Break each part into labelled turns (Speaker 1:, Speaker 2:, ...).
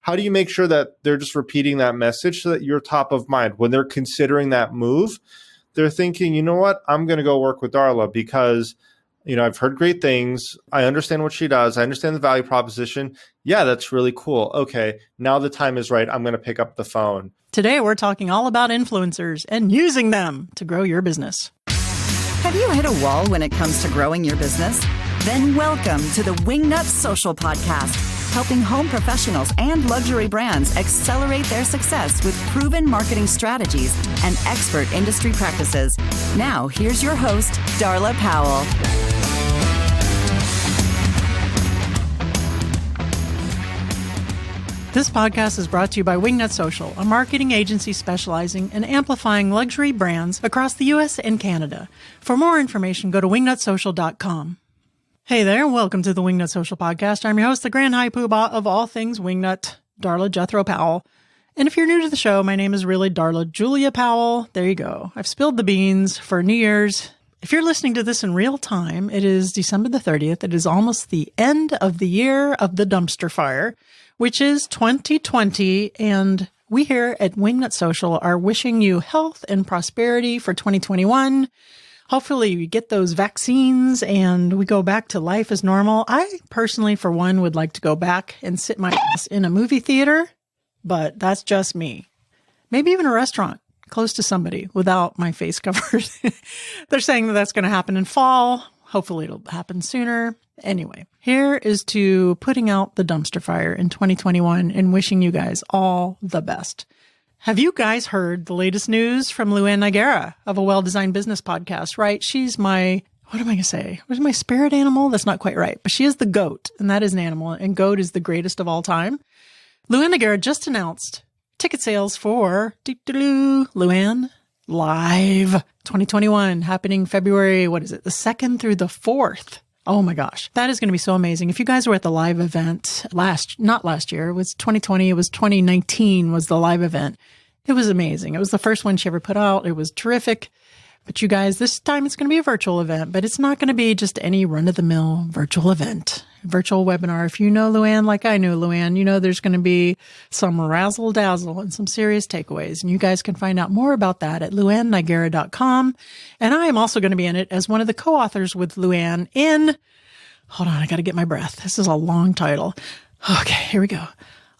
Speaker 1: how do you make sure that they're just repeating that message so that you're top of mind when they're considering that move? They're thinking, you know what, I'm going to go work with Darla because, I've heard great things. I understand what she does. I understand the value proposition. Yeah, that's really cool. Okay, now the time is right. I'm going to pick up the phone.
Speaker 2: Today, we're talking all about influencers and using them to grow your business.
Speaker 3: Have you hit a wall when it comes to growing your business? Then welcome to the Wingnut Social podcast, helping home professionals and luxury brands accelerate their success with proven marketing strategies and expert industry practices. Now, here's your host, Darla Powell.
Speaker 2: This podcast is brought to you by Wingnut Social, a marketing agency specializing in amplifying luxury brands across the U.S. and Canada. For more information, go to wingnutsocial.com. Hey there, welcome to the Wingnut Social podcast. I'm your host, the Grand High Poobah of all things Wingnut, Darla Jethro Powell. And if you're new to the show, my name is really Darla Julia Powell. There you go. I've spilled the beans for New Year's. If you're listening to this in real time, it is December the 30th. It is almost the end of the year of the dumpster fire, which is 2020. And we here at Wingnut Social are wishing you health and prosperity for 2021. Hopefully we get those vaccines and we go back to life as normal. I personally, for one, would like to go back and sit my ass in a movie theater, but that's just me. Maybe even a restaurant close to somebody without my face covered. They're saying that that's going to happen in fall. Hopefully it'll happen sooner. Anyway, here is to putting out the dumpster fire in 2021 and wishing you guys all the best. Have you guys heard the latest news from Luann Nigara of A Well-Designed Business podcast, right? She's my, what am I going to say? Where's my spirit animal? That's not quite right. But she is the goat, and that is an animal, and goat is the greatest of all time. Luann Nigara just announced ticket sales for Luann Live 2021, happening February, the 2nd through the 4th. Oh my gosh, that is going to be so amazing. If you guys were at the live event not last year, it was 2020, it was 2019 was the live event. It was amazing. It was the first one she ever put out. It was terrific. But you guys, this time it's going to be a virtual event, but it's not going to be just any run-of-the-mill virtual event, virtual webinar. If you know Luann like I knew Luann, you know there's going to be some razzle-dazzle and some serious takeaways. And you guys can find out more about that at luannigara.com. And I am also going to be in it as one of the co-authors with Luann in, hold on, I got to get my breath. This is a long title. Okay, here we go.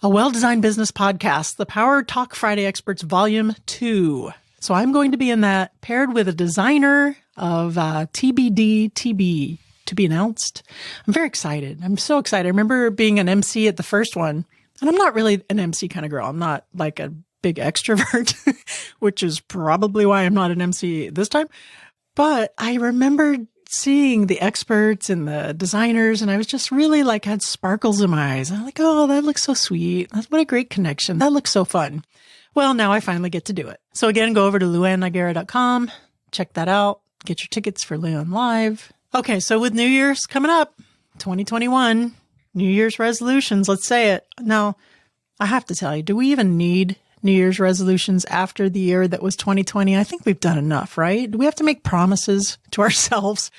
Speaker 2: A Well-Designed Business Podcast, The Power Talk Friday Experts Volume 2. So I'm going to be in that, paired with a designer of TBD, to be announced. I'm very excited. I'm so excited. I remember being an MC at the first one, and I'm not really an MC kind of girl. I'm not like a big extrovert, which is probably why I'm not an MC this time. But I remember seeing the experts and the designers, and I was just really like had sparkles in my eyes. I'm like, oh, that looks so sweet. What a great connection. That looks so fun. Well, now I finally get to do it. So again, go over to luannigara.com, check that out, get your tickets for Luann Live. Okay, so with New Year's coming up, 2021, New Year's resolutions, let's say it. Now, I have to tell you, do we even need New Year's resolutions after the year that was 2020? I think we've done enough, right? Do we have to make promises to ourselves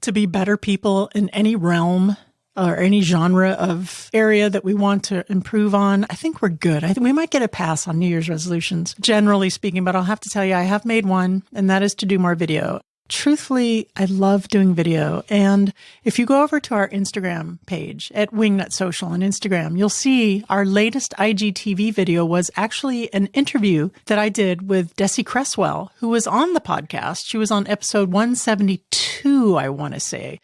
Speaker 2: to be better people in any realm or any genre of area that we want to improve on? I think we're good. I think we might get a pass on New Year's resolutions, generally speaking, but I'll have to tell you, I have made one, and that is to do more video. Truthfully, I love doing video. And if you go over to our Instagram page at Wingnut Social on Instagram, you'll see our latest IGTV video was actually an interview that I did with Desi Cresswell, who was on the podcast. She was on episode 172, I want to say.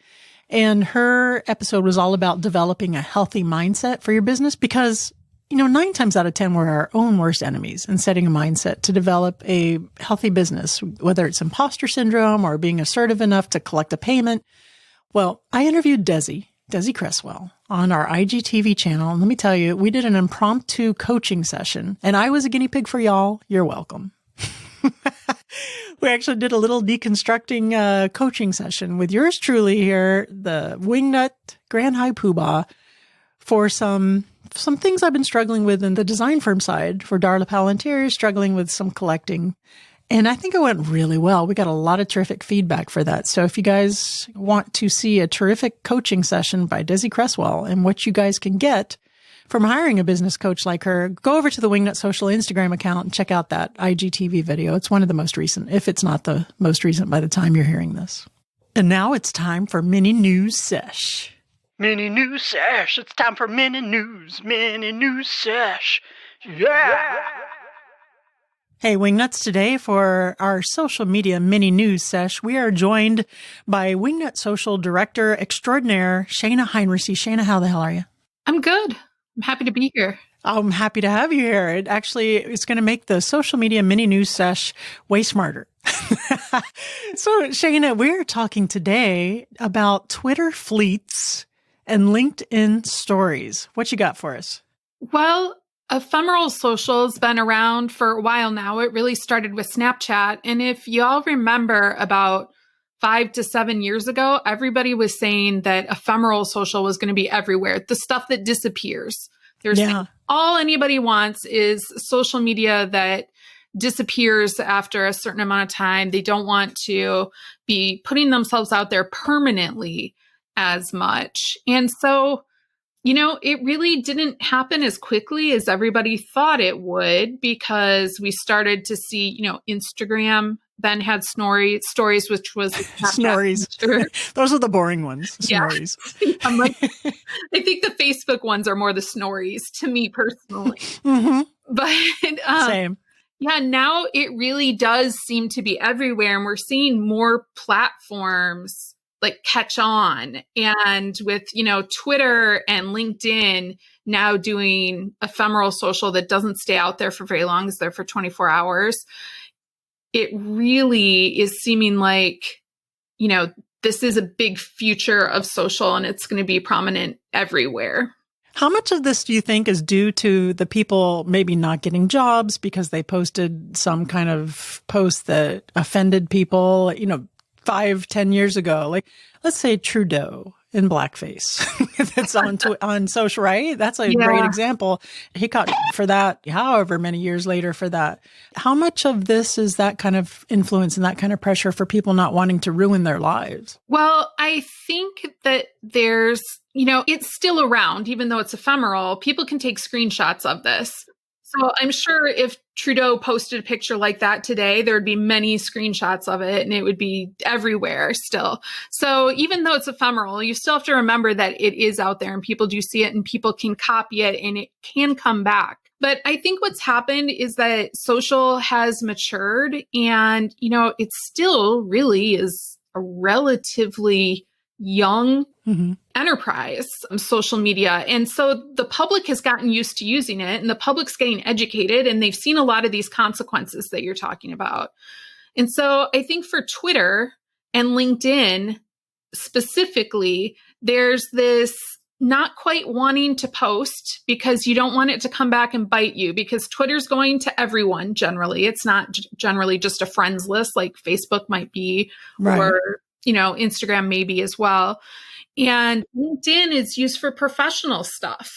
Speaker 2: And her episode was all about developing a healthy mindset for your business because, 9 times out of 10, we're our own worst enemies and setting a mindset to develop a healthy business, whether it's imposter syndrome or being assertive enough to collect a payment. Well, I interviewed Desi Cresswell on our IGTV channel. And let me tell you, we did an impromptu coaching session and I was a guinea pig for y'all. You're welcome. We actually did a little deconstructing coaching session with yours truly here, the Wingnut Grand High Poobah, for some things I've been struggling with in the design firm side for Darla Powell Interiors, struggling with some collecting. And I think it went really well. We got a lot of terrific feedback for that. So if you guys want to see a terrific coaching session by Desi Cresswell and what you guys can get from hiring a business coach like her, go over to the Wingnut Social Instagram account and check out that IGTV video. It's one of the most recent, if it's not the most recent by the time you're hearing this. And now it's time for Mini News Sesh.
Speaker 4: Mini News Sesh. It's time for Mini News Sesh. Yeah.
Speaker 2: Hey, Wingnuts, today for our social media mini news sesh, we are joined by Wingnut Social Director Extraordinaire, Shana Heinricy. Shana, how the hell are you?
Speaker 5: I'm good. I'm happy to be here.
Speaker 2: I'm happy to have you here. It actually is going to make the social media mini news sesh way smarter. So, Shana, we're talking today about Twitter fleets and LinkedIn stories. What you got for us?
Speaker 5: Well, ephemeral social's been around for a while now. It really started with Snapchat. And if y'all remember about 5 to 7 years ago, everybody was saying that ephemeral social was going to be everywhere. The stuff that disappears. All anybody wants is social media that disappears after a certain amount of time. They don't want to be putting themselves out there permanently as much. And so, it really didn't happen as quickly as everybody thought it would, because we started to see, Instagram then had stories, which was
Speaker 2: Snorries. Those are the boring ones. Snorries.
Speaker 5: Yeah. I'm like, I think the Facebook ones are more the snorries to me personally.
Speaker 2: Mm-hmm.
Speaker 5: But
Speaker 2: Same.
Speaker 5: Yeah, now it really does seem to be everywhere, and we're seeing more platforms like catch on. And with, Twitter and LinkedIn now doing ephemeral social that doesn't stay out there for very long, it's there for 24 hours. It really is seeming like, this is a big future of social, and it's going to be prominent everywhere.
Speaker 2: How much of this do you think is due to the people maybe not getting jobs because they posted some kind of post that offended people, 5-10 years ago? Like, let's say Trudeau in blackface. That's on social, right? That's a great example. He got for that, however many years later for that. How much of this is that kind of influence and that kind of pressure for people not wanting to ruin their lives?
Speaker 5: Well, I think that there's, it's still around, even though it's ephemeral. People can take screenshots of this. So I'm sure if Trudeau posted a picture like that today, there would be many screenshots of it and it would be everywhere still. So even though it's ephemeral, you still have to remember that it is out there and people do see it and people can copy it and it can come back. But I think what's happened is that social has matured and, it still really is a relatively young enterprise, social media. And so the public has gotten used to using it and the public's getting educated and they've seen a lot of these consequences that you're talking about. And so I think for Twitter and LinkedIn specifically, there's this not quite wanting to post because you don't want it to come back and bite you, because Twitter's going to everyone generally. It's not generally just a friends list like Facebook might be, or Instagram maybe as well. And LinkedIn is used for professional stuff.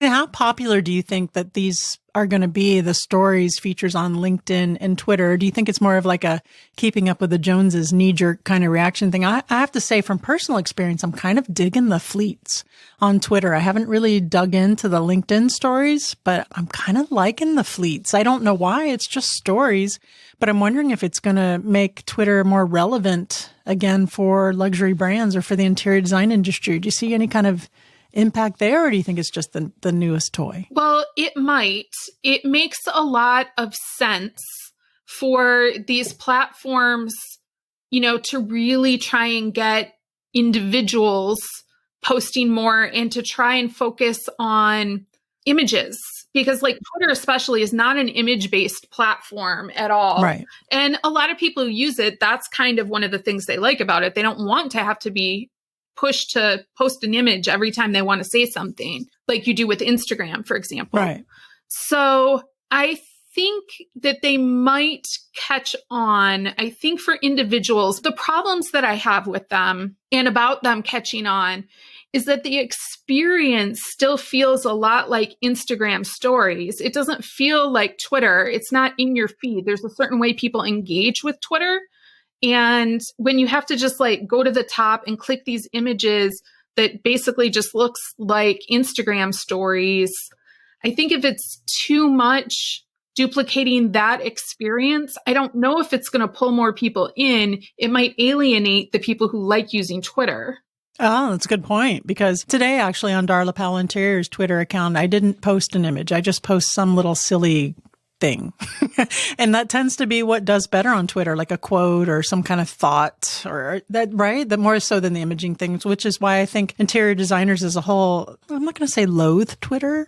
Speaker 2: How popular do you think that these are going to be, the stories features on LinkedIn and Twitter? Do you think it's more of like a keeping up with the Joneses knee-jerk kind of reaction thing? I have to say from personal experience, I'm kind of digging the fleets on Twitter. I haven't really dug into the LinkedIn stories, but I'm kind of liking the fleets. I don't know why. It's just stories, but I'm wondering if it's going to make Twitter more relevant again for luxury brands or for the interior design industry. Do you see any kind of impact there, or do you think it's just the newest toy?
Speaker 5: Well, it might. It makes a lot of sense for these platforms, to really try and get individuals posting more and to try and focus on images. Because like Twitter especially is not an image-based platform at all.
Speaker 2: Right.
Speaker 5: And a lot of people who use it, that's kind of one of the things they like about it. They don't want to have to be pushed to post an image every time they want to say something, like you do with Instagram, for example.
Speaker 2: Right.
Speaker 5: So I think that they might catch on. I think for individuals, the problems that I have with them and about them catching on is that the experience still feels a lot like Instagram stories. It doesn't feel like Twitter. It's not in your feed. There's a certain way people engage with Twitter. And when you have to just like go to the top and click these images that basically just looks like Instagram stories. I think if it's too much duplicating that experience, I don't know if it's going to pull more people in. It might alienate the people who like using Twitter.
Speaker 2: Oh, that's a good point. Because today, actually, on Darla Powell Interior's Twitter account, I didn't post an image. I just post some little silly thing. And that tends to be what does better on Twitter, like a quote or some kind of thought or that, right? That more so than the imaging things, which is why I think interior designers as a whole, I'm not going to say loathe Twitter,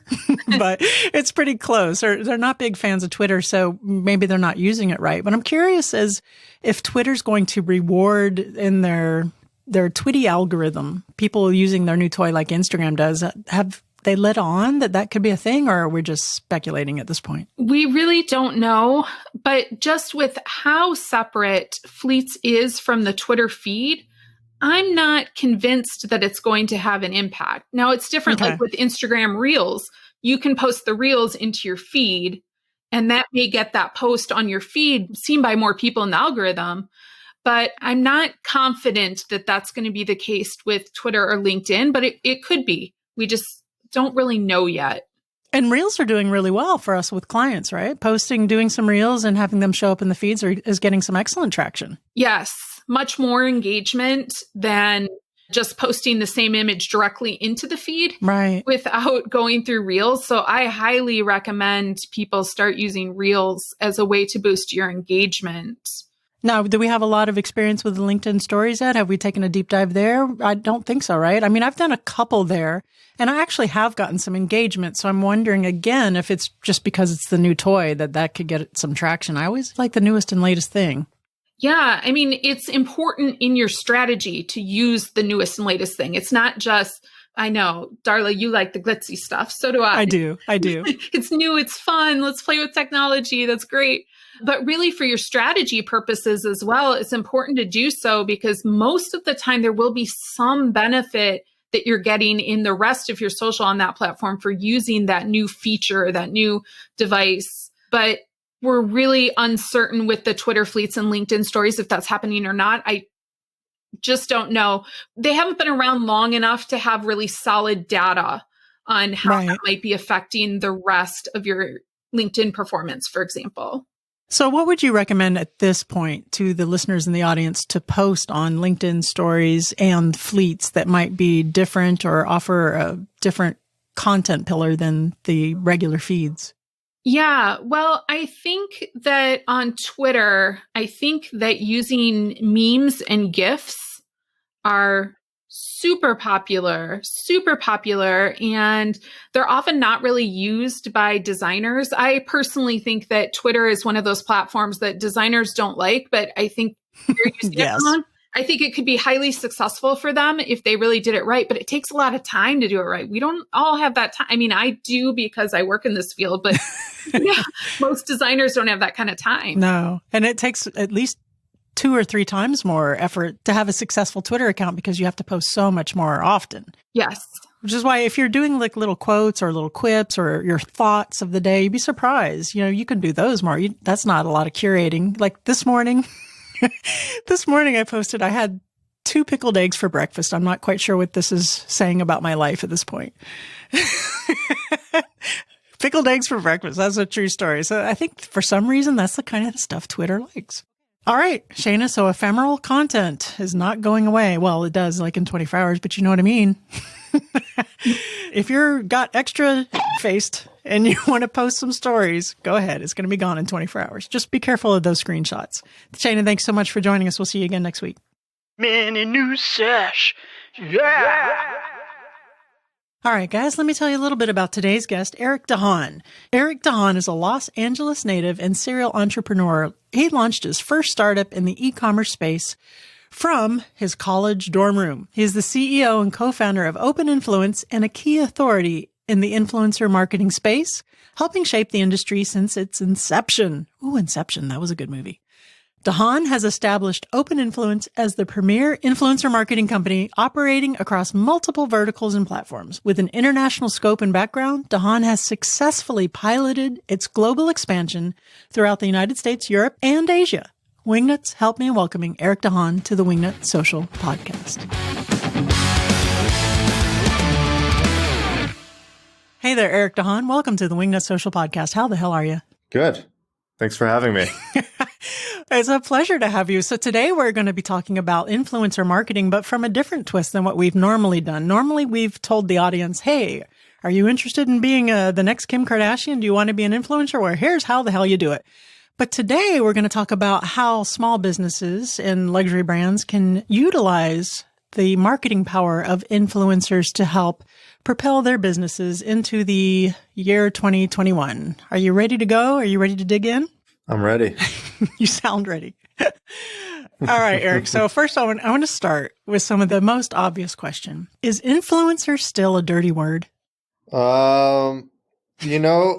Speaker 2: but it's pretty close. Or they're not big fans of Twitter, so maybe they're not using it right. But I'm curious as if Twitter's going to reward in their Twitty algorithm, people using their new toy like Instagram does, have they let on that could be a thing, or we're just speculating at this point?
Speaker 5: We really don't know, but just with how separate Fleets is from the Twitter feed, I'm not convinced that it's going to have an impact. Now, it's different like with Instagram Reels. You can post the Reels into your feed, and that may get that post on your feed seen by more people in the algorithm. But I'm not confident that that's going to be the case with Twitter or LinkedIn, but it could be. We just don't really know yet.
Speaker 2: And Reels are doing really well for us with clients, right? Posting, doing some Reels and having them show up in the feeds is getting some excellent traction.
Speaker 5: Yes, much more engagement than just posting the same image directly into the feed,
Speaker 2: right,
Speaker 5: without going through Reels. So I highly recommend people start using Reels as a way to boost your engagement.
Speaker 2: Now, do we have a lot of experience with the LinkedIn stories yet? Have we taken a deep dive there? I don't think so, right? I mean, I've done a couple there, and I actually have gotten some engagement. So I'm wondering, again, if it's just because it's the new toy that could get some traction. I always like the newest and latest thing.
Speaker 5: Yeah, I mean, it's important in your strategy to use the newest and latest thing. It's not just, I know, Darla, you like the glitzy stuff. So do I.
Speaker 2: I do.
Speaker 5: It's new. It's fun. Let's play with technology. That's great. But really for your strategy purposes as well, it's important to do so because most of the time there will be some benefit that you're getting in the rest of your social on that platform for using that new feature, that new device. But we're really uncertain with the Twitter Fleets and LinkedIn stories if that's happening or not. I just don't know. They haven't been around long enough to have really solid data on how that might be affecting the rest of your LinkedIn performance, for example.
Speaker 2: So what would you recommend at this point to the listeners in the audience to post on LinkedIn stories and Fleets that might be different or offer a different content pillar than the regular feeds?
Speaker 5: Yeah, well, I think that on Twitter, I think that using memes and GIFs are super popular, and they're often not really used by designers. I personally think that Twitter is one of those platforms that designers don't like, but I think they're using it on. I think it could be highly successful for them if they really did it right, but it takes a lot of time to do it right. We don't all have that time. I mean, I do because I work in this field, but most designers don't have that kind of time.
Speaker 2: No. And it takes at least 2 or 3 times more effort to have a successful Twitter account because you have to post so much more often.
Speaker 5: Yes.
Speaker 2: Which is why if you're doing like little quotes or little quips or your thoughts of the day, you'd be surprised. You know, you can do those more. That's not a lot of curating. Like this morning, I posted, I had 2 pickled eggs for breakfast. I'm not quite sure what this is saying about my life at this point. Pickled eggs for breakfast. That's a true story. So I think for some reason, that's the kind of stuff Twitter likes. All right, Shana, so ephemeral content is not going away. Well, it does like in 24 hours, but you know what I mean. If you're got extra faced and you want to post some stories, go ahead. It's going to be gone in 24 hours. Just be careful of those screenshots. Shana, thanks so much for joining us. We'll see you again next week.
Speaker 4: Mini news sesh. Yeah.
Speaker 2: All right, guys, let me tell you a little bit about today's guest, Eric Dahan. Eric Dahan is a Los Angeles native and serial entrepreneur. He launched his first startup in the e-commerce space from his college dorm room. He is the CEO and co-founder of Open Influence and a key authority in the influencer marketing space, helping shape the industry since its inception. Ooh, Inception, that was a good movie. Dahan has established Open Influence as the premier influencer marketing company operating across multiple verticals and platforms. With an international scope and background, Dahan has successfully piloted its global expansion throughout the United States, Europe, and Asia. Wingnuts, help me in welcoming Eric Dahan to the Wingnut Social podcast. Hey there, Eric Dahan. Welcome to the Wingnut Social Podcast. How the hell are you?
Speaker 1: Good. Thanks for having me.
Speaker 2: It's a pleasure to have you. So today we're going to be talking about influencer marketing, but from a different twist than what we've normally done. Normally we've told the audience, hey, are you interested in being the next Kim Kardashian? Do you want to be an influencer? Well, here's how the hell you do it. But today we're going to talk about how small businesses and luxury brands can utilize the marketing power of influencers to help propel their businesses into the year 2021. Are you ready to go? Are you ready to dig in?
Speaker 1: I'm ready.
Speaker 2: You sound ready. All right, Eric. So first I want to start with some of the most obvious question. Is influencer still a dirty word?
Speaker 1: Wow.
Speaker 2: Do you know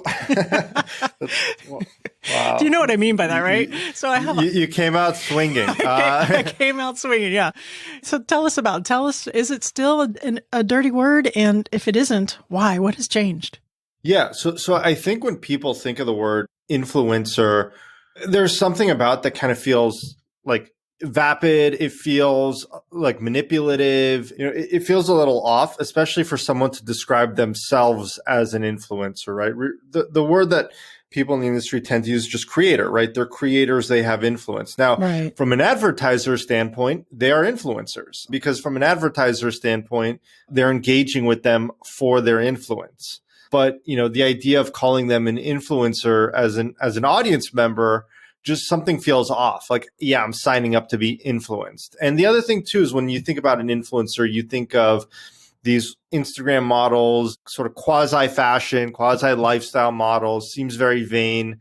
Speaker 2: what I mean by that, right? So
Speaker 1: you came out swinging.
Speaker 2: I came out swinging, yeah. So tell us, is it still a dirty word? And if it isn't, why? What has changed?
Speaker 1: Yeah. So I think when people think of the word influencer, there's something about that kind of feels like vapid. It feels like manipulative. It feels a little off, especially for someone to describe themselves as an influencer, right? The word that people in the industry tend to use is just creator, right? They're creators. They have influence. Now,
Speaker 2: right.
Speaker 1: From an advertiser standpoint, they are influencers because from an advertiser standpoint, they're engaging with them for their influence. But, the idea of calling them an influencer as an audience member, just something feels off. Like, yeah, I'm signing up to be influenced. And the other thing too is when you think about an influencer, you think of these Instagram models, sort of quasi fashion, quasi lifestyle models, seems very vain.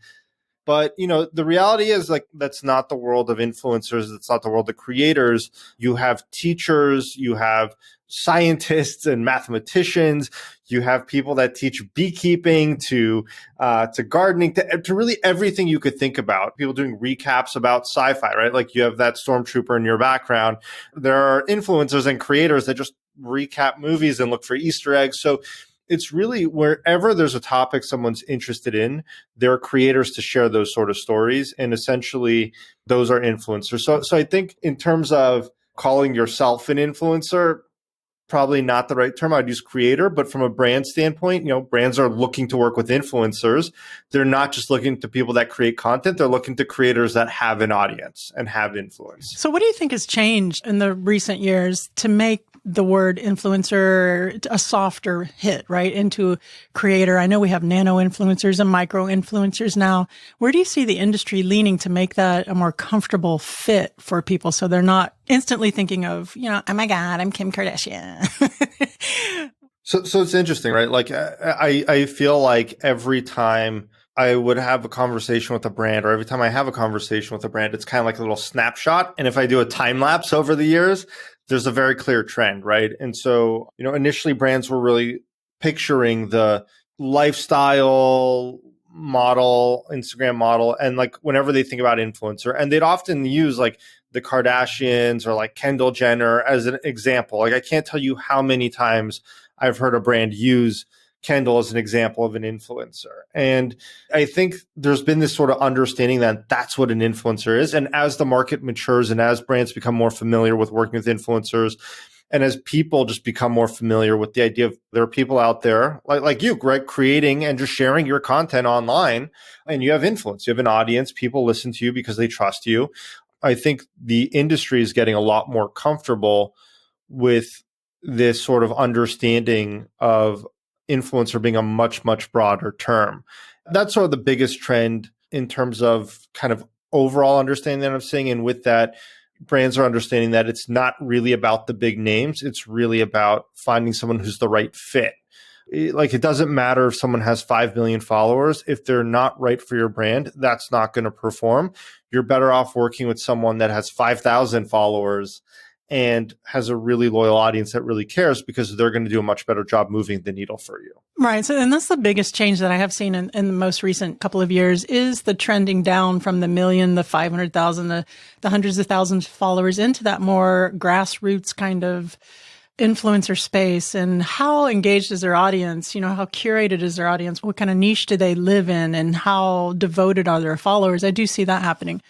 Speaker 1: But, the reality is like, that's not the world of influencers. That's not the world of creators. You have teachers, you have scientists and mathematicians. You have people that teach beekeeping to gardening, to really everything you could think about. People doing recaps about sci-fi, right? Like you have that stormtrooper in your background. There are influencers and creators that just recap movies and look for Easter eggs. So it's really wherever there's a topic someone's interested in, there are creators to share those sort of stories. And essentially those are influencers. So I think in terms of calling yourself an influencer, probably not the right term. I'd use creator, but from a brand standpoint, brands are looking to work with influencers. They're not just looking to people that create content. They're looking to creators that have an audience and have influence.
Speaker 2: So what do you think has changed in the recent years to make the word influencer a softer hit, right, into creator? I know we have nano influencers and micro influencers now. Where do you see the industry leaning to make that a more comfortable fit for people so they're not instantly thinking of, oh my God, I'm Kim Kardashian?
Speaker 1: So it's interesting, right? Like I feel like every time I would have a conversation with a brand, or every time I have a conversation with a brand, it's kind of like a little snapshot. And if I do a time lapse over the years, there's a very clear trend, right? And so, initially brands were really picturing the lifestyle model, Instagram model, and like whenever they think about influencer, and they'd often use like the Kardashians or like Kendall Jenner as an example. Like I can't tell you how many times I've heard a brand use Kendall as an example of an influencer. And I think there's been this sort of understanding that that's what an influencer is. And as the market matures and as brands become more familiar with working with influencers, and as people just become more familiar with the idea of there are people out there like you, Greg, creating and just sharing your content online, and you have influence, you have an audience, people listen to you because they trust you. I think the industry is getting a lot more comfortable with this sort of understanding of influencer being a much, much broader term. That's sort of the biggest trend in terms of kind of overall understanding that I'm seeing. And with that, brands are understanding that it's not really about the big names. It's really about finding someone who's the right fit. It doesn't matter if someone has 5 million followers. If they're not right for your brand, that's not going to perform. You're better off working with someone that has 5,000 followers and has a really loyal audience that really cares, because they're going to do a much better job moving the needle for you.
Speaker 2: Right. So, and that's the biggest change that I have seen in the most recent couple of years is the trending down from the million, the 500,000, the hundreds of thousands of followers into that more grassroots kind of influencer space. And how engaged is their audience? How curated is their audience? What kind of niche do they live in? And how devoted are their followers? I do see that happening.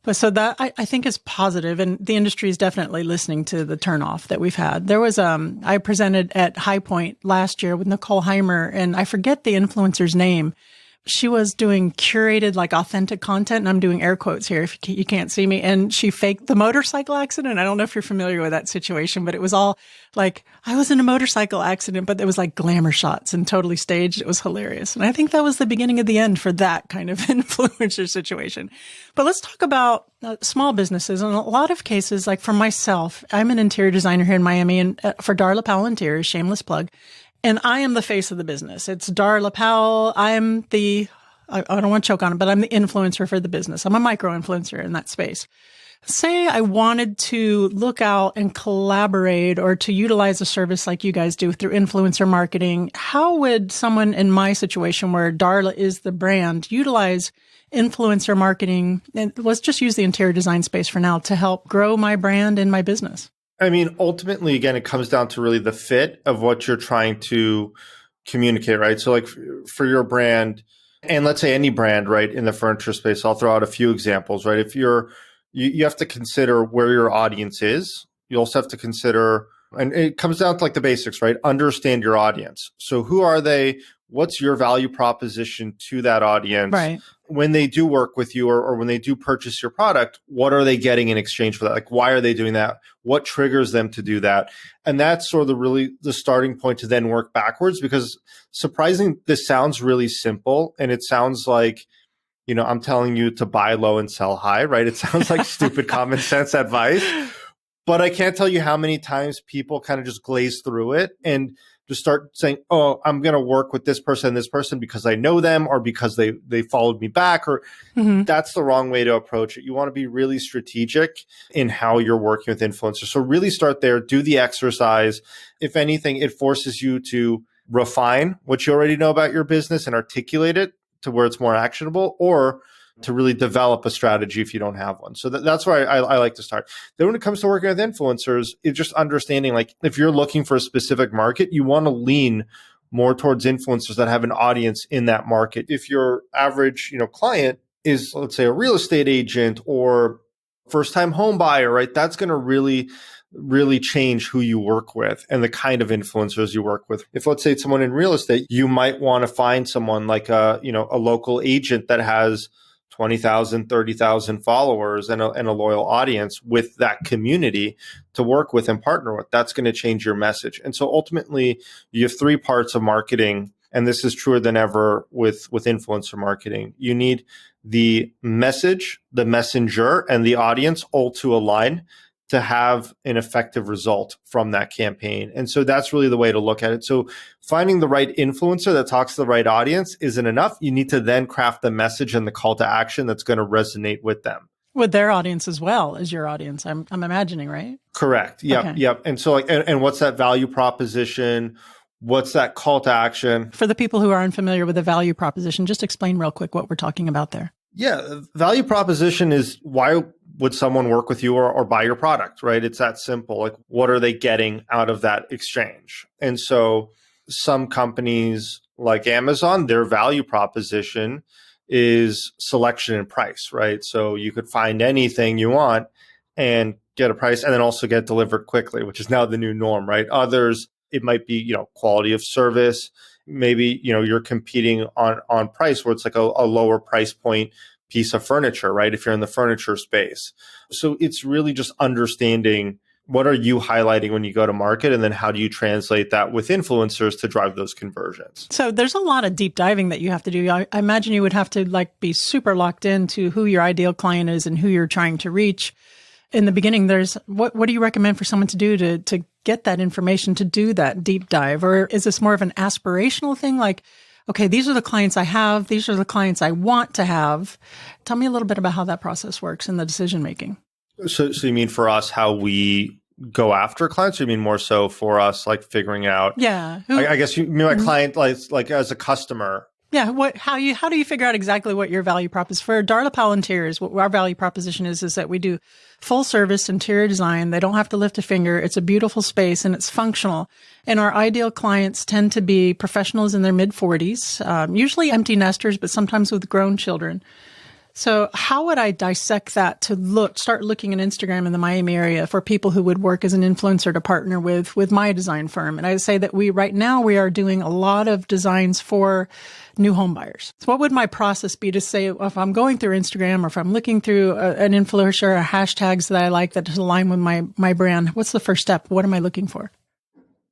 Speaker 2: But so that I think is positive, and the industry is definitely listening to the turnoff that we've had. There was, I presented at High Point last year with Nicole Heimer, and I forget the influencer's name. She was doing curated, like authentic content, and I'm doing air quotes here if you can't see me. And she faked the motorcycle accident. I don't know if you're familiar with that situation, but it was all like, I was in a motorcycle accident, but it was like glamour shots and totally staged. It was hilarious. And I think that was the beginning of the end for that kind of influencer situation. But let's talk about small businesses. In a lot of cases, like for myself, I'm an interior designer here in Miami, and for Darla Powell Interiors, shameless plug. And I am the face of the business. It's Darla Powell. I'm I don't want to choke on it, but I'm the influencer for the business. I'm a micro influencer in that space. Say I wanted to look out and collaborate or to utilize a service like you guys do through influencer marketing. How would someone in my situation where Darla is the brand utilize influencer marketing? And let's just use the interior design space for now to help grow my brand and my business.
Speaker 1: I mean, ultimately, again, it comes down to really the fit of what you're trying to communicate, right? So like for your brand, and let's say any brand, right, in the furniture space, I'll throw out a few examples, right? If you have to consider where your audience is. You also have to consider, and it comes down to like the basics, right? Understand your audience. So who are they? What's your value proposition to that audience?
Speaker 2: Right.
Speaker 1: When they do work with you or when they do purchase your product, what are they getting in exchange for that? Like, why are they doing that? What triggers them to do that? And that's sort of the starting point to then work backwards, because surprising, this sounds really simple and it sounds like, I'm telling you to buy low and sell high, right? It sounds like stupid common sense advice, but I can't tell you how many times people kind of just glaze through it and just start saying, oh, I'm going to work with this person because I know them or because they followed me back, or that's the wrong way to approach it. You want to be really strategic in how you're working with influencers. So really start there, do the exercise. If anything, it forces you to refine what you already know about your business and articulate it to where it's more actionable, or to really develop a strategy if you don't have one. So that's where I like to start. Then when it comes to working with influencers, it's just understanding, like, if you're looking for a specific market, you want to lean more towards influencers that have an audience in that market. If your average, client is, let's say, a real estate agent or first-time home buyer, right? That's going to really change who you work with and the kind of influencers you work with. If, let's say, it's someone in real estate, you might want to find someone like a local agent that has 20,000, 30,000 followers and a loyal audience with that community to work with and partner with. That's going to change your message. And so ultimately, you have three parts of marketing, and this is truer than ever with influencer marketing. You need the message, the messenger, and the audience all to align to have an effective result from that campaign. And so that's really the way to look at it. So finding the right influencer that talks to the right audience isn't enough. You need to then craft the message and the call to action that's going to resonate with them.
Speaker 2: With their audience as well as your audience, I'm imagining, right?
Speaker 1: Correct. Yep.
Speaker 2: Okay.
Speaker 1: Yep. And so and what's that value proposition? What's that call to action?
Speaker 2: For the people who are unfamiliar with the value proposition, just explain real quick what we're talking about there.
Speaker 1: Yeah. Value proposition is, why would someone work with you or buy your product, right? It's that simple. Like, what are they getting out of that exchange? And so some companies like Amazon, their value proposition is selection and price, right? So you could find anything you want and get a price, and then also get delivered quickly, which is now the new norm, right? Others, it might be, quality of service. Maybe, you're competing on price, where it's like a lower price point piece of furniture, right? If you're in the furniture space. So it's really just understanding, what are you highlighting when you go to market? And then how do you translate that with influencers to drive those conversions?
Speaker 2: So there's a lot of deep diving that you have to do. I imagine you would have to be super locked into who your ideal client is and who you're trying to reach. In the beginning, there's what do you recommend for someone to do to get that information, to do that deep dive? Or is this more of an aspirational thing? Like, okay, these are the clients I have. These are the clients I want to have. Tell me a little bit about how that process works in the decision making.
Speaker 1: So you mean for us, how we go after clients? Or you mean more so for us, like figuring out?
Speaker 2: Yeah.
Speaker 1: I guess you mean my client, like as a customer.
Speaker 2: Yeah. How do you figure out exactly what your value prop is? For Darla Powell Interiors, what our value proposition is that we do full service interior design. They don't have to lift a finger. It's a beautiful space and it's functional. And our ideal clients tend to be professionals in their mid 40s, usually empty nesters, but sometimes with grown children. So how would I dissect that to start looking at Instagram in the Miami area for people who would work as an influencer to partner with my design firm? And I would say that right now we are doing a lot of designs for new home buyers. So what would my process be to say, if I'm going through Instagram or if I'm looking through an influencer or hashtags that I like that align with my brand, what's the first step? What am I looking for?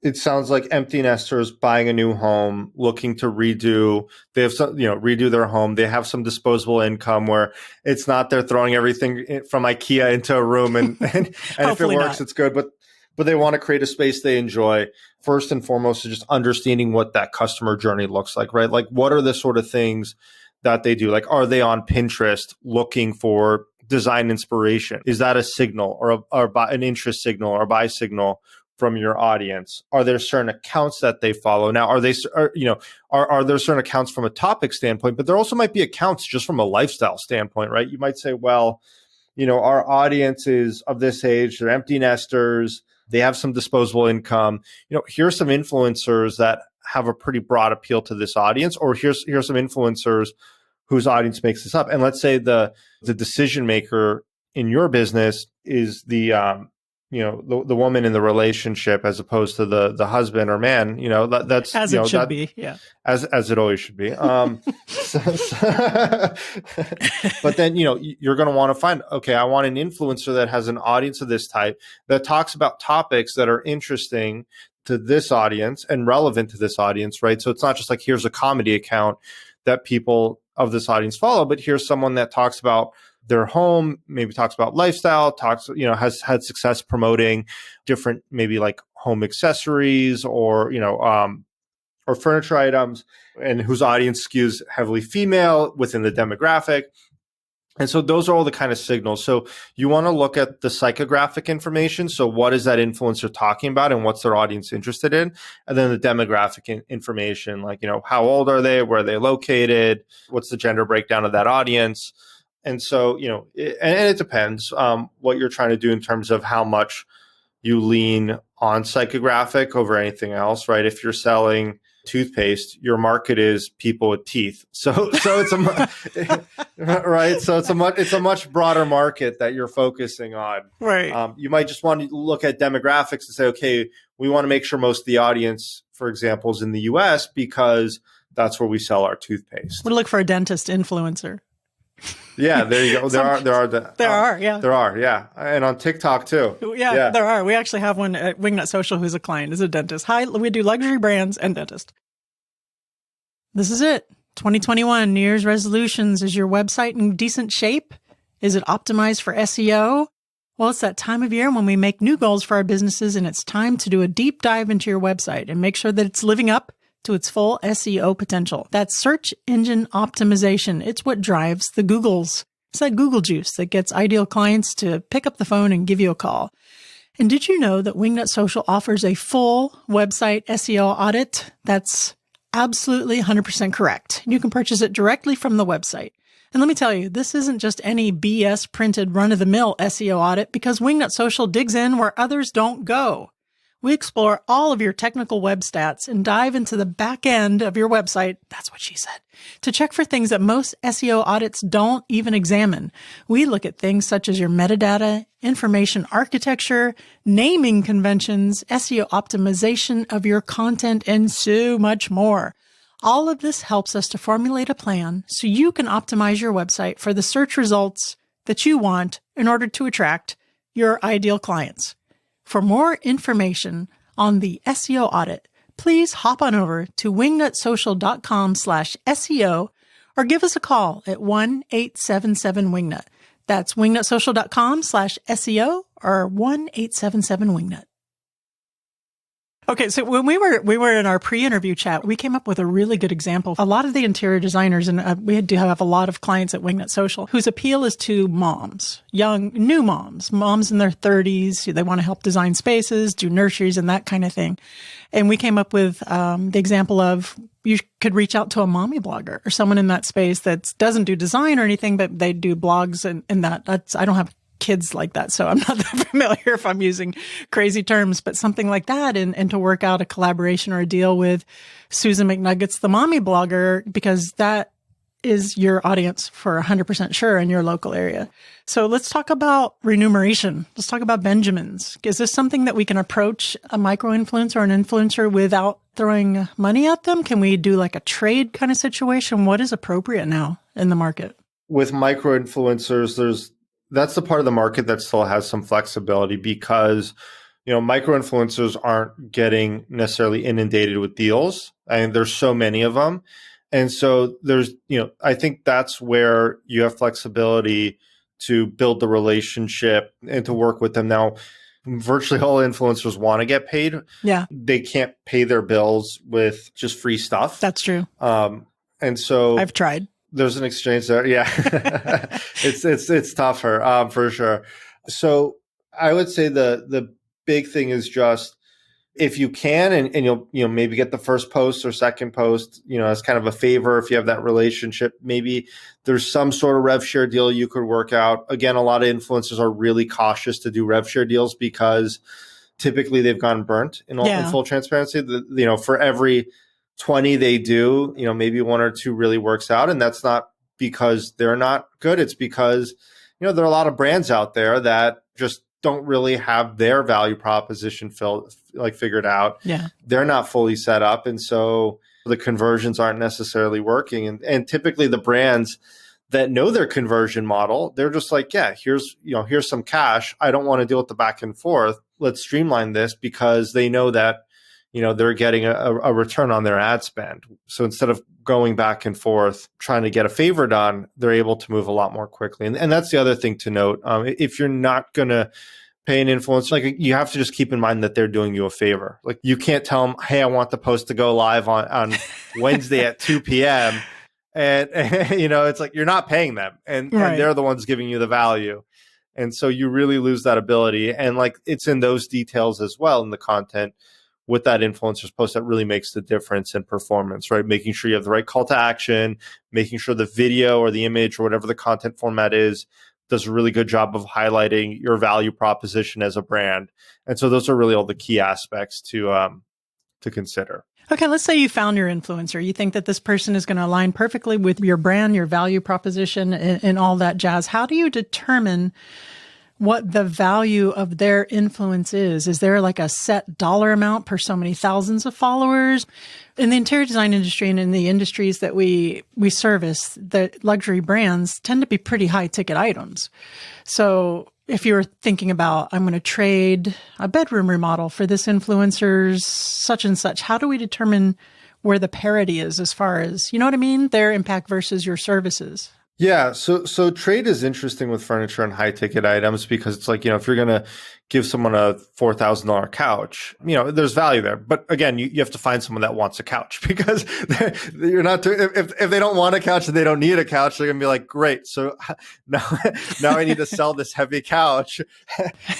Speaker 1: It sounds like empty nesters buying a new home, looking to redo. They have some, redo their home. They have some disposable income where it's not they're throwing everything from IKEA into a room and if it works,
Speaker 2: not.
Speaker 1: it's good. But they want to create a space they enjoy. First and foremost, is just understanding what that customer journey looks like, right? Like, what are the sort of things that they do? Like, are they on Pinterest looking for design inspiration? Is that a signal or an interest signal or a buy signal from your audience? Are there certain accounts that they follow? Now, are there certain accounts from a topic standpoint, but there also might be accounts just from a lifestyle standpoint, right? You might say, well, our audience is of this age, they're empty nesters, they have some disposable income. Here's some influencers that have a pretty broad appeal to this audience, or here's some influencers whose audience makes this up. And let's say the decision maker in your business is the woman in the relationship as opposed to the husband or man, that's
Speaker 2: as it should be. Yeah.
Speaker 1: As it always should be. But then, you're going to want to find, okay, I want an influencer that has an audience of this type that talks about topics that are interesting to this audience and relevant to this audience, right? So it's not just like, here's a comedy account that people of this audience follow, but here's someone that talks about their home, maybe talks about lifestyle, has had success promoting different, maybe like home accessories or furniture items, and whose audience skews heavily female within the demographic. And so those are all the kind of signals. So you want to look at the psychographic information. So what is that influencer talking about and what's their audience interested in? And then the demographic information, like, how old are they? Where are they located? What's the gender breakdown of that audience? And so, and it depends what you're trying to do in terms of how much you lean on psychographic over anything else, right? If you're selling toothpaste, your market is people with teeth. So it's right. So it's a much broader market that you're focusing on.
Speaker 2: Right.
Speaker 1: You might just want to look at demographics and say, okay, we want to make sure most of the audience, for example, is in the US because that's where we sell our toothpaste.
Speaker 2: We'll look for a dentist influencer.
Speaker 1: Yeah, there you go. There are, yeah. And on TikTok too.
Speaker 2: Yeah, there are. We actually have one at Wingnut Social who's a client, is a dentist. Hi, we do luxury brands and dentist. This is it. 2021 New Year's resolutions. Is your website in decent shape? Is it optimized for SEO? Well, it's that time of year when we make new goals for our businesses, and it's time to do a deep dive into your website and make sure that it's living up to its full SEO potential. That's search engine optimization. It's what drives the Googles. It's that Google juice that gets ideal clients to pick up the phone and give you a call. And did you know that Wingnut Social offers a full website SEO audit? That's absolutely 100% correct. You can purchase it directly from the website. And let me tell you, this isn't just any BS printed run-of-the-mill SEO audit, because Wingnut Social digs in where others don't go. We explore all of your technical web stats and dive into the back end of your website, that's what she said, to check for things that most SEO audits don't even examine. We look at things such as your metadata, information architecture, naming conventions, SEO optimization of your content, and so much more. All of this helps us to formulate a plan so you can optimize your website for the search results that you want in order to attract your ideal clients. For more information on the SEO audit, please hop on over to wingnutsocial.com/SEO or give us a call at 1-877-WINGNUT. That's wingnutsocial.com/SEO or 1-877-WINGNUT. Okay, so when we were in our pre-interview chat, we came up with a really good example. A lot of the interior designers, and we do have a lot of clients at Wingnut Social, whose appeal is to moms, new moms in their 30s. They want to help design spaces, do nurseries, and that kind of thing. And we came up with the example of you could reach out to a mommy blogger or someone in that space that doesn't do design or anything, but they do blogs and that's I don't have kids like that, so I'm not that familiar if I'm using crazy terms, but something like that, and to work out a collaboration or a deal with Susan McNuggets, the mommy blogger, because that is your audience for 100% sure in your local area. So let's talk about remuneration. Let's talk about Benjamins. Is this something that we can approach a micro-influencer or an influencer without throwing money at them? Can we do like a trade kind of situation? What is appropriate now in the market?
Speaker 1: With micro-influencers, that's the part of the market that still has some flexibility because micro-influencers aren't getting necessarily inundated with deals. And there's so many of them. And so I think that's where you have flexibility to build the relationship and to work with them. Now, virtually all influencers want to get paid.
Speaker 2: Yeah.
Speaker 1: They can't pay their bills with just free stuff.
Speaker 2: That's true.
Speaker 1: And so
Speaker 2: I've tried.
Speaker 1: There's an exchange there. Yeah. it's tougher, for sure. So I would say the big thing is just if you can and you'll maybe get the first post or second post, as kind of a favor if you have that relationship, maybe there's some sort of rev share deal you could work out. Again, a lot of influencers are really cautious to do rev share deals because typically they've gone burnt in full transparency. For every 20 they do, maybe one or two really works out. And that's not because they're not good. It's because, there are a lot of brands out there that just don't really have their value proposition figured out.
Speaker 2: Yeah.
Speaker 1: They're not fully set up. And so the conversions aren't necessarily working. And typically the brands that know their conversion model, they're just like, yeah, here's some cash. I don't want to deal with the back and forth. Let's streamline this because they know that, they're getting a return on their ad spend. So instead of going back and forth trying to get a favor done, they're able to move a lot more quickly. And that's the other thing to note. If you're not going to pay an influencer, you have to just keep in mind that they're doing you a favor. Like you can't tell them, hey, I want the post to go live on Wednesday at 2 p.m. And it's like you're not paying them and they're the ones giving you the value. And so you really lose that ability. And it's in those details as well in the content with that influencer's post that really makes the difference in performance, right? Making sure you have the right call to action, making sure the video or the image or whatever the content format is does a really good job of highlighting your value proposition as a brand. And so those are really all the key aspects to consider.
Speaker 2: Okay, let's say you found your influencer. You think that this person is going to align perfectly with your brand, your value proposition, and all that jazz. How do you determine what the value of their influence is? Is there like a set dollar amount per so many thousands of followers? In the interior design industry and in the industries that we service, the luxury brands tend to be pretty high ticket items. So if you're thinking about, I'm going to trade a bedroom remodel for this influencer's such and such, how do we determine where the parity is as far as, you know what I mean? Their impact versus your services.
Speaker 1: Yeah. So trade is interesting with furniture and high ticket items because it's like, if you're going to give someone a $4,000 couch, there's value there. But again, you have to find someone that wants a couch because you're not, if they don't want a couch and they don't need a couch, they're going to be like, great. So now I need to sell this heavy couch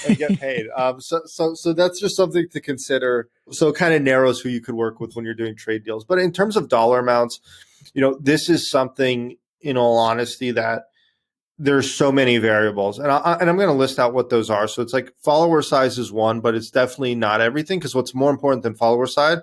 Speaker 1: and get paid. So that's just something to consider. So it kind of narrows who you could work with when you're doing trade deals. But in terms of dollar amounts, this is something, in all honesty, that there's so many variables. And I'm going to list out what those are. So it's like follower size is one, but it's definitely not everything because what's more important than follower size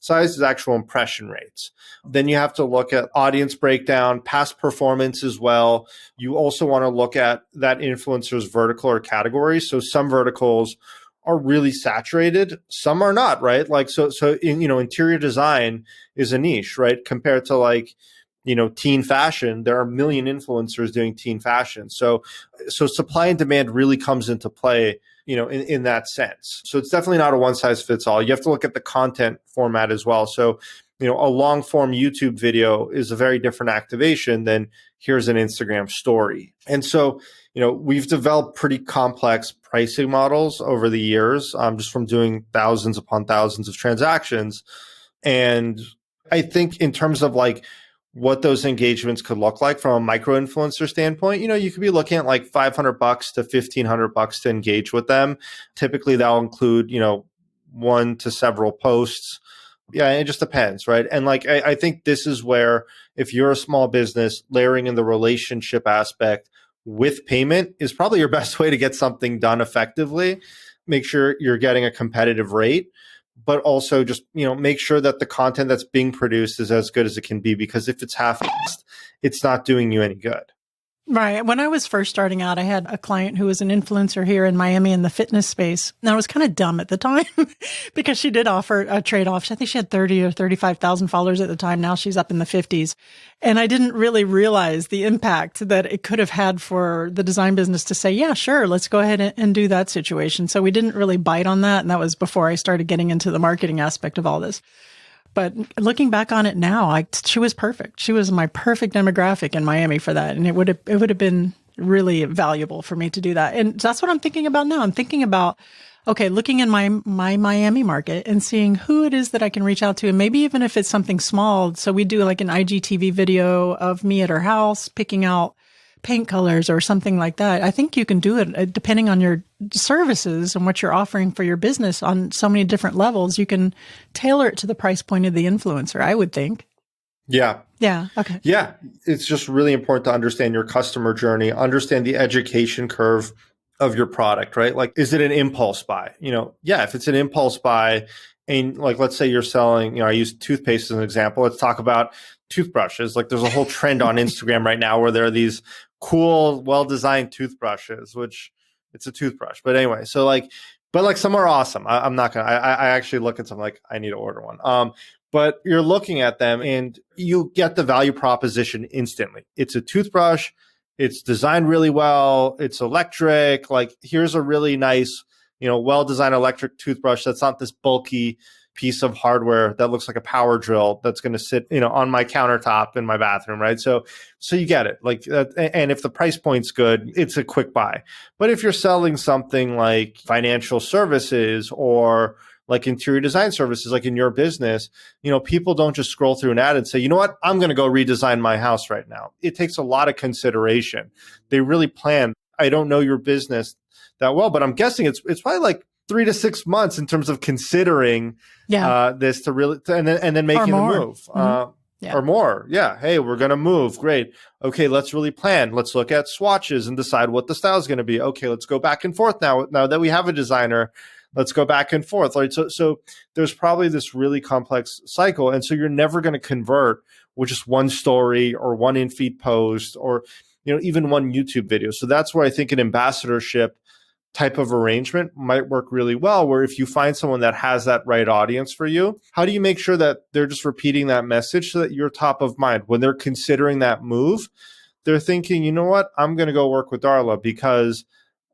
Speaker 1: is actual impression rates. Then you have to look at audience breakdown, past performance as well. You also want to look at that influencer's vertical or category. So some verticals are really saturated. Some are not, right? So interior design is a niche, right? Compared to teen fashion, there are a million influencers doing teen fashion. So supply and demand really comes into play, in that sense. So it's definitely not a one size fits all. You have to look at the content format as well. So, a long form YouTube video is a very different activation than here's an Instagram story. And so, we've developed pretty complex pricing models over the years, just from doing thousands upon thousands of transactions. And I think in terms of what those engagements could look like from a micro influencer standpoint, you could be looking at $500 to $1,500 to engage with them. Typically that'll include, one to several posts. Yeah, it just depends, right? And I think this is where if you're a small business, layering in the relationship aspect with payment is probably your best way to get something done effectively. Make sure you're getting a competitive rate, but also just, make sure that the content that's being produced is as good as it can be, because if it's half-assed it's not doing you any good.
Speaker 2: Right. When I was first starting out, I had a client who was an influencer here in Miami in the fitness space. And I was kind of dumb at the time because she did offer a trade-off. I think she had 30 or 35,000 followers at the time. Now she's up in the 50s. And I didn't really realize the impact that it could have had for the design business to say, yeah, sure, let's go ahead and do that situation. So we didn't really bite on that. And that was before I started getting into the marketing aspect of all this. But looking back on it now, she was perfect. She was my perfect demographic in Miami for that. And it would have been really valuable for me to do that. And that's what I'm thinking about now. I'm thinking about, okay, looking in my Miami market and seeing who it is that I can reach out to. And maybe even if it's something small. So we do like an IGTV video of me at her house, picking out paint colors or something like that. I think you can do it depending on your services and what you're offering for your business on so many different levels. You can tailor it to the price point of the influencer, I would think.
Speaker 1: Yeah.
Speaker 2: Yeah. Okay.
Speaker 1: Yeah. It's just really important to understand your customer journey, understand the education curve of your product, right? Like, is it an impulse buy? Yeah, if it's an impulse buy and like, let's say you're selling, I use toothpaste as an example. Let's talk about toothbrushes. Like there's a whole trend on Instagram right now where there are these cool, well-designed toothbrushes, which it's a toothbrush. But anyway, but some are awesome. I'm not going to, I actually look at some like, I need to order one. But you're looking at them and you get the value proposition instantly. It's a toothbrush. It's designed really well. It's electric. Like here's a really nice, well-designed electric toothbrush that's not this bulky piece of hardware that looks like a power drill that's going to sit, on my countertop in my bathroom, right? So you get it. Like, and if the price point's good, it's a quick buy. But if you're selling something like financial services or like interior design services, like in your business, people don't just scroll through an ad and say, you know what, I'm going to go redesign my house right now. It takes a lot of consideration. They really plan. I don't know your business that well, but I'm guessing it's probably like 3 to 6 months in terms of considering this to really, and then making the move. Or more. Yeah. Hey, we're going to move. Great. Okay. Let's really plan. Let's look at swatches and decide what the style is going to be. Okay. Let's go back and forth now that we have a designer. Let's go back and forth. Right. So there's probably this really complex cycle. And so you're never going to convert with just one story or one in-feed post or, even one YouTube video. So that's where I think an ambassadorship type of arrangement might work really well, where if you find someone that has that right audience for you, how do you make sure that they're just repeating that message so that you're top of mind when they're considering that move? They're thinking, you know what, I'm going to go work with Darla because,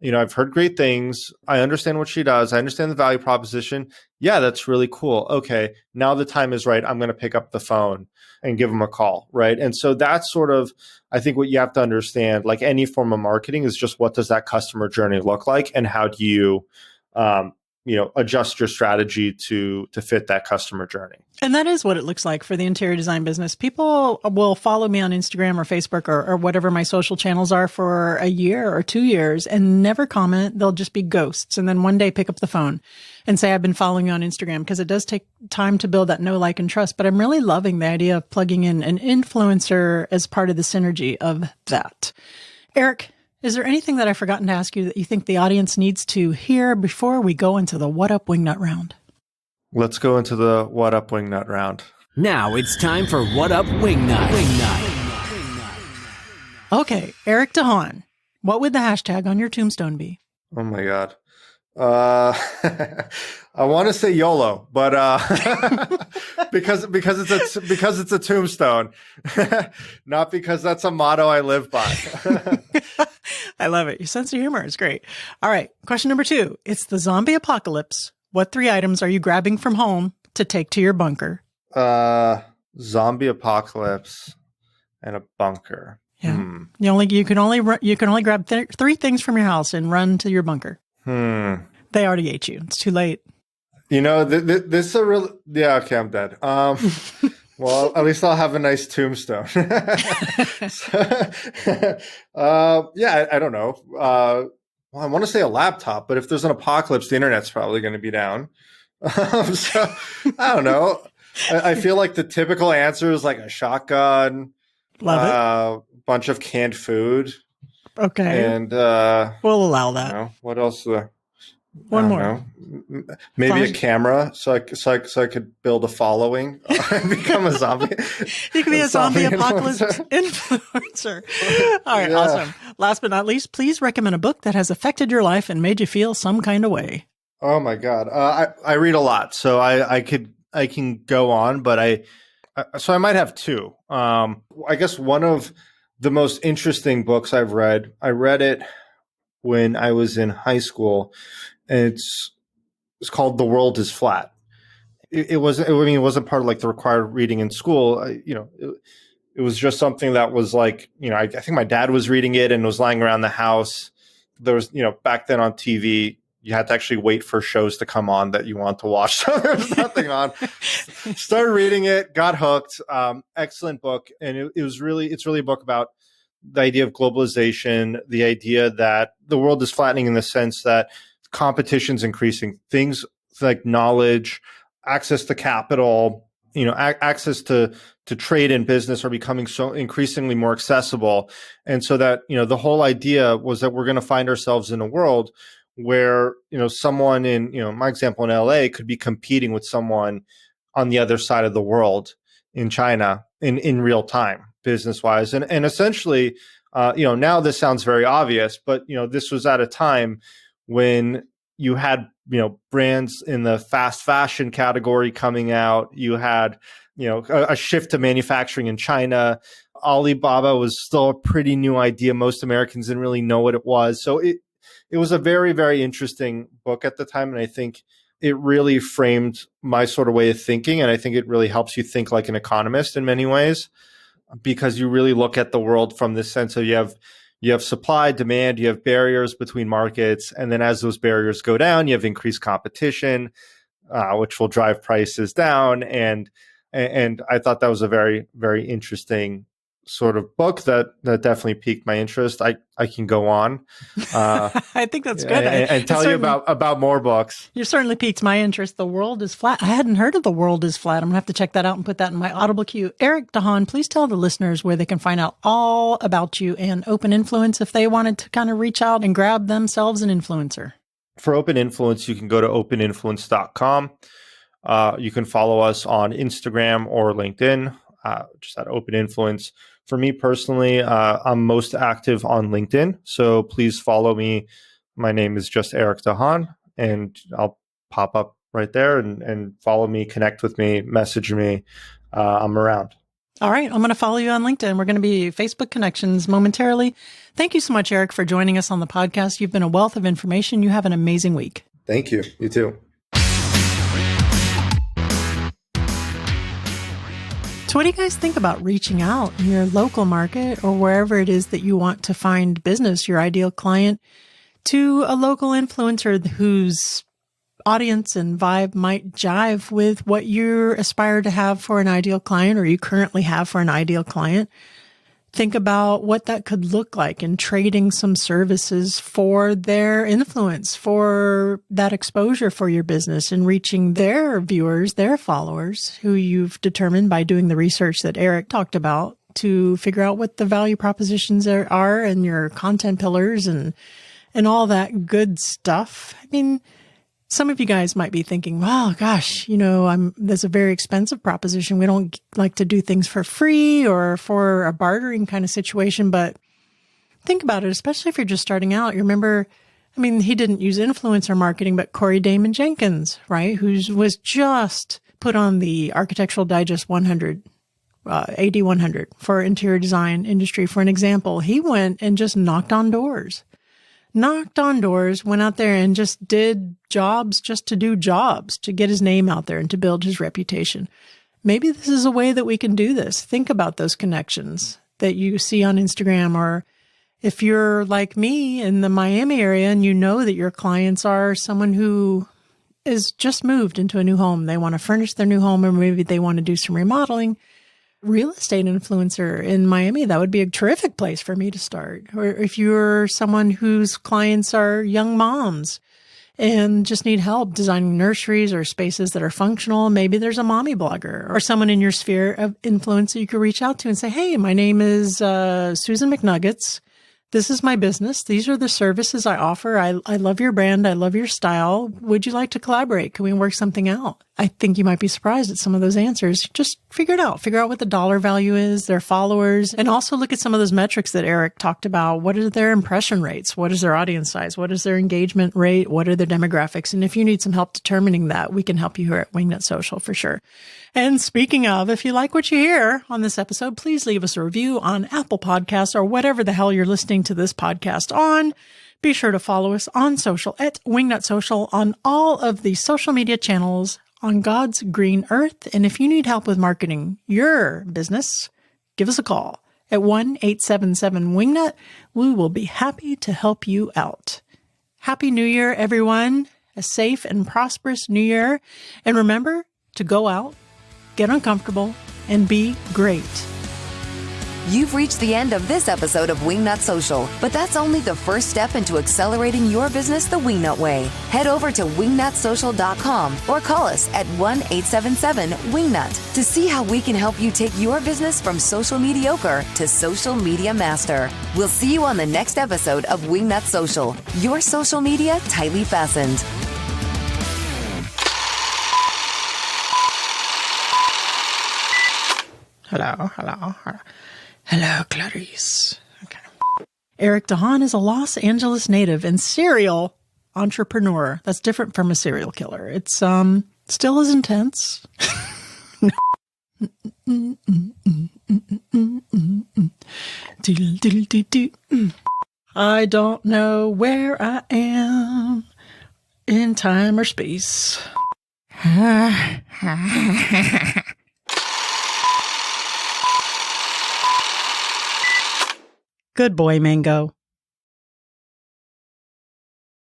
Speaker 1: I've heard great things. I understand what she does. I understand the value proposition. Yeah, that's really cool. Okay, now the time is right. I'm going to pick up the phone and give them a call, right? And so that's sort of, I think what you have to understand, like any form of marketing, is just what does that customer journey look like and how do you, adjust your strategy to fit that customer journey.
Speaker 2: And that is what it looks like for the interior design business. People will follow me on Instagram or Facebook or whatever my social channels are for a year or 2 years and never comment. They'll just be ghosts. And then one day pick up the phone and say, I've been following you on Instagram, because it does take time to build that know, like, and trust. But I'm really loving the idea of plugging in an influencer as part of the synergy of that. Eric, is there anything that I've forgotten to ask you that you think the audience needs to hear before we go into the What Up Wingnut round?
Speaker 1: Let's go into the What Up Wingnut round.
Speaker 6: Now it's time for What Up Wingnut.
Speaker 2: Okay, Eric Dahan, what would the hashtag on your tombstone be?
Speaker 1: Oh my God. I want to say YOLO, but because it's a tombstone, not because that's a motto I live by.
Speaker 2: I love it. Your sense of humor is great. All right. Question number 2. It's the zombie apocalypse. What 3 items are you grabbing from home to take to your bunker?
Speaker 1: Zombie apocalypse and a bunker.
Speaker 2: Yeah. You can only grab 3 things from your house and run to your bunker. They already ate you. It's too late.
Speaker 1: This is a real, yeah, okay, I'm dead. Well, at least I'll have a nice tombstone. I don't know. Well, I want to say a laptop, but if there's an apocalypse, the internet's probably going to be down. So I don't know. I feel like the typical answer is like a shotgun,
Speaker 2: love it,
Speaker 1: bunch of canned food.
Speaker 2: Okay,
Speaker 1: and
Speaker 2: we'll allow that.
Speaker 1: What else?
Speaker 2: One more.
Speaker 1: Know. Maybe a camera, so I could build a following and become a zombie.
Speaker 2: You can be a zombie apocalypse influencer. All right, awesome. Last but not least, please recommend a book that has affected your life and made you feel some kind of way.
Speaker 1: Oh my God, I read a lot, so I can go on, but I might have two. I guess one of the most interesting books I've read. I read it when I was in high school, and it's called "The World Is Flat." It wasn't part of like the required reading in school. It was just something that was like, I think my dad was reading it and was lying around the house. There was, back then on TV, you had to actually wait for shows to come on that you want to watch. So there was nothing on. Started reading it, got hooked. Excellent book. And it's really a book about the idea of globalization, the idea that the world is flattening in the sense that competition's increasing. Things like knowledge, access to capital, access to trade and business are becoming so increasingly more accessible. And so that, the whole idea was that we're going to find ourselves in a world where, someone in, my example in LA could be competing with someone on the other side of the world in China in real time, business wise. And essentially, now this sounds very obvious, but, this was at a time when you had, brands in the fast fashion category coming out. You had, a shift to manufacturing in China. Alibaba was still a pretty new idea. Most Americans didn't really know what it was. So it was a very, very interesting book at the time. And I think it really framed my sort of way of thinking. And I think it really helps you think like an economist in many ways, because you really look at the world from this sense of you have supply, demand, you have barriers between markets. And then as those barriers go down, you have increased competition, which will drive prices down. And I thought that was a very, very interesting sort of book that definitely piqued my interest. I can go on.
Speaker 2: I think that's good.
Speaker 1: And tell you about more books.
Speaker 2: You certainly piqued my interest. The World is Flat. I hadn't heard of The World is Flat. I'm going to have to check that out and put that in my Audible queue. Eric Dahan, please tell the listeners where they can find out all about you and Open Influence if they wanted to kind of reach out and grab themselves an influencer.
Speaker 1: For Open Influence, you can go to openinfluence.com. You can follow us on Instagram or LinkedIn, just at Open Influence. For me personally, I'm most active on LinkedIn, so please follow me. My name is just Eric Dahan, and I'll pop up right there and follow me, connect with me, message me. I'm around.
Speaker 2: All right. I'm going to follow you on LinkedIn. We're going to be Facebook connections momentarily. Thank you so much, Eric, for joining us on the podcast. You've been a wealth of information. You have an amazing week.
Speaker 1: Thank you. You too.
Speaker 2: So what do you guys think about reaching out in your local market or wherever it is that you want to find business, your ideal client, to a local influencer whose audience and vibe might jive with what you aspire to have for an ideal client or you currently have for an ideal client? Think about what that could look like in trading some services for their influence, for that exposure for your business and reaching their viewers, their followers, who you've determined by doing the research that Eric talked about to figure out what the value propositions are and your content pillars and all that good stuff. I mean, some of you guys might be thinking, well, gosh, there's a very expensive proposition. We don't like to do things for free or for a bartering kind of situation. But think about it, especially if you're just starting out. You remember, he didn't use influencer marketing, but Corey Damon Jenkins, right? Who was just put on the Architectural Digest 100, AD 100 for interior design industry. For an example, he went and just knocked on doors, went out there and just did jobs just to do jobs, to get his name out there and to build his reputation. Maybe this is a way that we can do this. Think about those connections that you see on Instagram, or if you're like me in the Miami area and you know that your clients are someone who is just moved into a new home. They want to furnish their new home, or maybe they want to do some remodeling. Real estate influencer in Miami, that would be a terrific place for me to start. Or if you're someone whose clients are young moms and just need help designing nurseries or spaces that are functional, maybe there's a mommy blogger or someone in your sphere of influence that you could reach out to and say, hey, my name is Susan McNuggets. this is my business. These are the services I offer. I love your brand. I love your style. Would you like to collaborate? Can we work something out? I think you might be surprised at some of those answers. Just figure it out. Figure out what the dollar value is, their followers, and also look at some of those metrics that Eric talked about. What are their impression rates? What is their audience size? What is their engagement rate? What are their demographics? And if you need some help determining that, we can help you here at Wingnut Social for sure. And speaking of, if you like what you hear on this episode, please leave us a review on Apple Podcasts or whatever the hell you're listening to this podcast on. Be sure to follow us on social at Wingnut Social on all of the social media channels on God's green earth. And if you need help with marketing your business, give us a call at 1-877-WINGNUT. We will be happy to help you out. Happy New Year, everyone. A safe and prosperous New Year. And remember to go out, get uncomfortable, and be great.
Speaker 7: You've reached the end of this episode of Wingnut Social, but that's only the first step into accelerating your business the Wingnut way. Head over to wingnutsocial.com or call us at 1-877-WINGNUT to see how we can help you take your business from social mediocre to social media master. We'll see you on the next episode of Wingnut Social, your social media tightly fastened.
Speaker 2: Hello, Clarice. Okay. Eric Dahan is a Los Angeles native and serial entrepreneur. That's different from a serial killer. It's still as intense. I don't know where I am in time or space. Good boy, Mango.